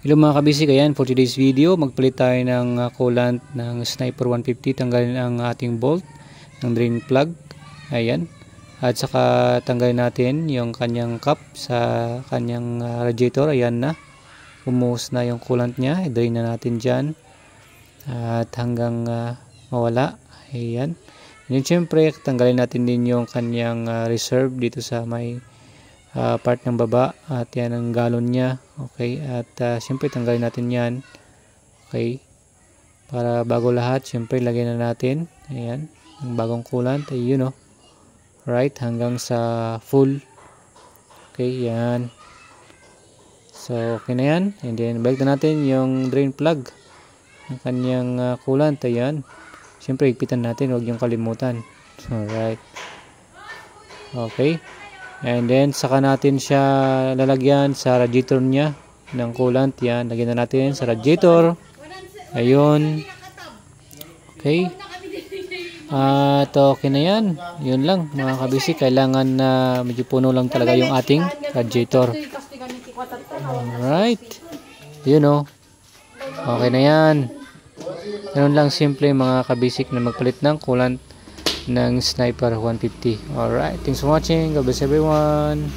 Hello mga kabisig, ayan for today's video magpalit tayo ng coolant ng Sniper 150. Tanggalin ang ating bolt ng drain plug, ayan, at saka tanggalin natin yung kanyang cap sa kanyang radiator. Ayan na, umuhos na yung coolant niya, i-drain na natin dyan at hanggang mawala. Ayan, and syempre tanggalin natin din yung kanyang reserve dito sa may part ng baba, at yan ang galon niya. Okay, at siyempre tanggalin natin yan. Okay, para bago lahat, siyempre lagyan na natin, ayan, ang bagong coolant, ayun, right, hanggang sa full. Okay, yan. So okay na yan, and then balik na natin yung drain plug ng kanyang coolant. Ayan, siyempre higpitan natin, huwag yung kalimutan. Alright, okay. And then saka natin siya lalagyan sa radiator niya ng coolant. Yan, lagyan na natin sa radiator. Ayun. Okay. At okay na yan. Yun lang mga kabisi. Kailangan na medyo puno lang talaga yung ating radiator. Alright. Yun, okay na yan. Ganun lang simple mga kabisik na magpalit ng coolant ng Sniper 150. Alright, thanks for watching. God bless everyone.